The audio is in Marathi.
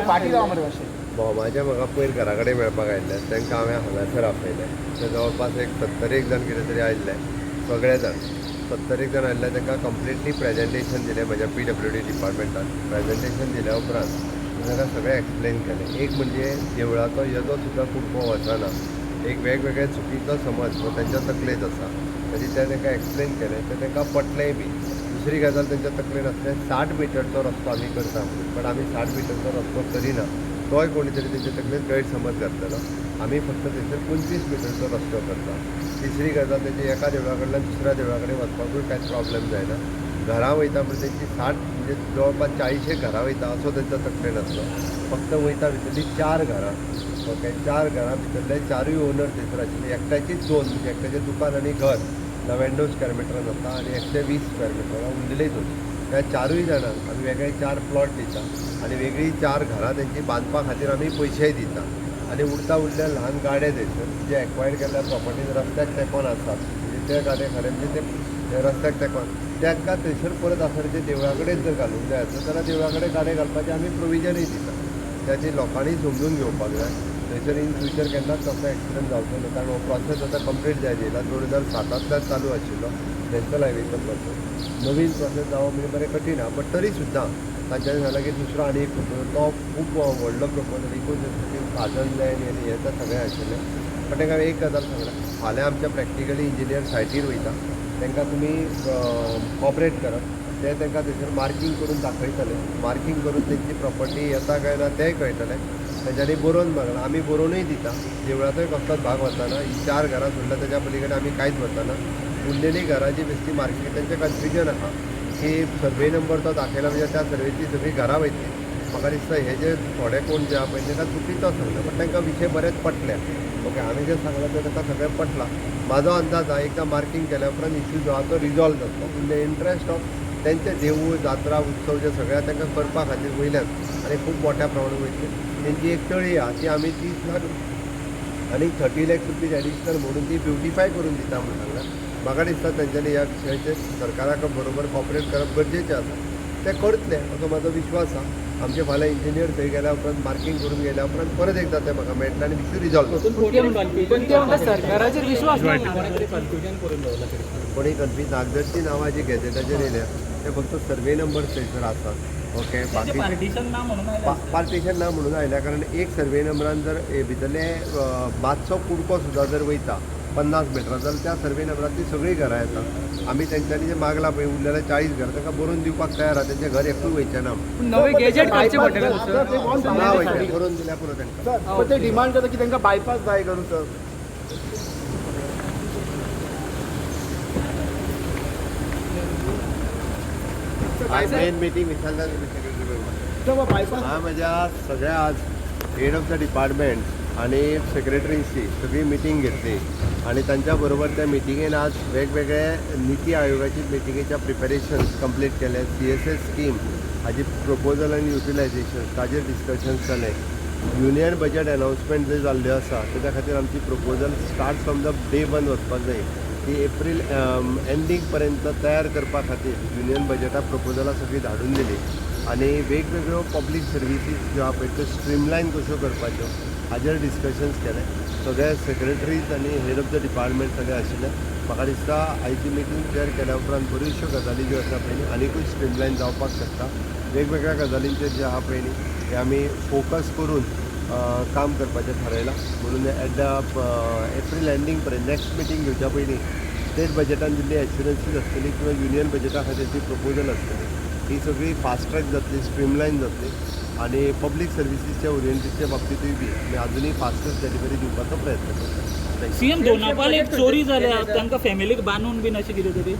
फाटी जावं मरे मातशें भोवमाचे म्हाका पयर घरा कडेन मेळपाक आयिल्ले तांकां हांवें हांगासर आपयलें ते जवळपास एक 70 जाण कितें तरी आयिल्ले सगळे जाण 70 जाण आयिल्ले तांकां कंप्लिटली प्रेजेंटेशन दिलें म्हज्या PWD डिपार्टमेंटान प्रेजेंटेशन दिल्या उपरांत तांकां सगळें एक्सप्लेन केलें एक म्हणजे देवळाचो येदो सुद्दां कुडको वचना एक वेगवेगळे चुकीचो समज हो तेंच्या तकलेंत आसा तरी ते तांकां एक्सप्लेन केलें तें तांकां पटलेंय बी दुसरी गजाल तेंच्या तकलेन आसलें 60 मिटरचो रस्तो आमी करता पण आमी 60 मिटरचो रस्तो करिना तोय कोणी तरी तेंचे तकलेन गैरसमज घातलेलो आमी फक्त थंयसर 25 मिटरचो रस्तो करता तिसरी गजाल तेंची एका देवळा कडल्यान दुसऱ्या देवळा कडेन वचपाकूय कांयच प्रॉब्लेम जायना घरां वयता म्हणजे तेंची 60 म्हणजे जवळपास 40 घरां वयता असो तेंच्या तकलेन आसलो फक्त वयता भितरली 4 घरां ओके 4 घरां भितरले 4य ओनर थंयसर आशिल्ले एकट्याचीच 2 म्हणजे एकट्याचें दुकान आनी घर 99 स्क्वेअर मिटरान आसा आनी 120 स्क्वेअर मिटरान उरलेली दोन त्या 4य जाणांक आमी वेगळे 4 प्लॉट दिता आनी वेगळी 4 घरां तेंची बांदपा खातीर आमी पयशेय दिता आनी उरल्या ल्हान गाडे थंयसर जे एक्वायर केल्ल्या प्रॉपर्टीज रस्त्याक तेंकोन आसात म्हणजे ते गाडे खरें म्हणजे ते रस्त्याक तेंकोन तांकां थंयसर परत आसरचे देवळा कडेन जर घालूंक जाय आसत जाल्यार देवळा कडेन गाडे घालपाचें आमी प्रोविजनूय दिता त्याची लोकांनी समजून घेवपाक जाय थंयसर इन फ्युचर केन्नाच तसो एक्सिडंट जावचो ना कारण हो प्रोसेस आतां कंप्लीट जाय येयला 2007तल्यान चालू आशिल्लो नॅशनल हायवेचो प्रोसेस नवीन प्रोसेस जावप म्हणजे बरें कठीण आहा बट तरी सुद्दां तांच्यानी सांगलां की दुसरो आनी एक प्रपोजल तो खूब व्हडलो प्रपोजल इकोसिस्टम साधन लँड हें हें सगळें आशिल्लें पण तांकां एक गजाल सांगलां फाल्यां आमच्या प्रॅक्टिकली इंजिनियर सायटीर वयता तांकां तुमी कॉपरेट करप ते तांकां थंयसर मार्कींग करून दाखयतले मार्कींग करून तेंची प्रॉपर्टी येता काय ना तेंय कळटलें तेंच्यांनी बरोवन मागलां आमी बरोवनूय दिता देवळाचोय कसलोच भाग वचना ही 4 घरां सोडल्या तेच्या पलीकडे आमी कांयच वचना उरलेली घरां जी बेश्टी मार्कींग तेंचें कन्फ्युजन आसा की सर्वे नंबर तो दाखयला म्हणजे त्या सर्वेची सगळीं घरां वयतली म्हाका दिसता हे जे थोडे कोण जे आहा पळय तांकां चुकीचो सांगला पण तांकां विशय बरेच पटले ओके हांवें जें सांगलां तें तांकां सगळें पटलां म्हाजो अंदाज आहा एकदां मार्कींग केल्या उपरांत इश्यू जो आहा तो रिजॉल्व जातलो इन द इंट्रस्ट ऑफ तेंचे देवूळ जात्रा उत्सव जे सगळ्या तांकां करपा खातीर वयल्यान आनी खूब मोठ्या प्रमाणांत वयतली तेंची एक तळी आहा ती आमी 30 लाख आनी 30 लाख रुपीज एडिशनल म्हणून ती ब्युटिफाय करून दिता म्हणून सांगलां म्हाका दिसता तेंच्यांनी ह्या विशयाचेर सरकाराक बरोबर कॉपरेट करप गरजेचें आसा ते करतले असो म्हाजो विश्वास आहा आमचे फाल्यां इंजिनियर थंय गेल्या उपरांत मार्कींग करून गेल्या उपरांत परत एकदां ते म्हाका मेळटलें आनी इश्यू रिजॉल्व सरकाराचेर विश्वास कोणी कन्फ्यूज नागदरची नांवां जी गॅजेटाचेर येयल्या ते फक्त सर्वे नंबर थंयसर आसात ओके बाकी पार्टिशन ना म्हणून आयल्या कारण एक सर्वे नंबरान जर भितरले मातसो कुडको सुद्दां जर वयता 50 मिटरां जाल्यार त्या सर्वे नंबरान ती सगळीं घरां येतात आमी तेंच्यांनी जे मागलां पळय उरलेले 40 घरां तांकां बरोवन दिवपाक तयार आहा तेंचें घर एकूय वयचें ना नवे गॅजेट करचे पडटले ना वयचें बरोवन दिल्या पुरो तांकां ते डिमांड करता की तांकां बायपास जाय करून सर आज मेन मिटींग विचारल्या बायपास हांव म्हज्या सगळ्या आज हेड ऑफ द डिपार्टमेंट आणि सेक्रेटरींची सगळी मिटींग घेतली आणि त्यांच्या बरोबर त्या मिटिंगेन आज वेगवेगळे नीती आयोगाची मिटिंगेच्या प्रिपेरेशन्स कंप्लीट केले CSS स्कीम हाजी प्रपोजल आनी युटिलायझेशन ताजेर डिस्कशन्स जाले युनियन बजेट अनाउन्समेंट जे जाल्ल्यो आसा तेच्या खातीर आमची proposal start from the day 1 वचपाक जाय ती एप्रील एंडींग पर्यंत तयार करपा खातीर युनियन बजेटा प्रपोजलां सगळीं धाडून दिली आनी वेगवेगळ्यो पब्लीक सर्विसीस ज्यो आहा पळय त्यो स्ट्रीमलायन कश्यो करपाच्यो हाजेर डिस्कशन्स केले सगळे सेक्रेटरीज आनी हेड ऑफ द डिपार्टमेंट सगळे आशिल्ले म्हाका दिसता आयची मिटींग चेअर केल्या उपरांत बऱ्योचश्यो गजाली ज्यो आसा पळय आनीकूय स्ट्रीमलायन जावपाक शकता वेगवेगळ्या गजालींचेर जे आहा पळय न्ही ते आमी फोकस करून काम करपाचें थारायलां म्हणून एट द एप्रील एंडींग पर्यंत नेक्स्ट मिटींग घेवच्या पयलीं स्टेट बजेटान दिल्ली एश्युरन्सीज आसतली किंवा युनियन बजेटा खातीरची प्रपोजल आसतली ही सगळी फास्ट ट्रॅक जातली स्ट्रीमलायन जातली आनी पब्लीक सर्विसीसच्या ओरिएंटेडच्या बाबतींतूय बी आमी आजुनूय फास्टस्ट डिलिव्हरी दिवपाचो प्रयत्न करता सीएम दोनापावल एक चोरी जाल्या तांकां फॅमिलीक बांदून बीन अशें कितें तरी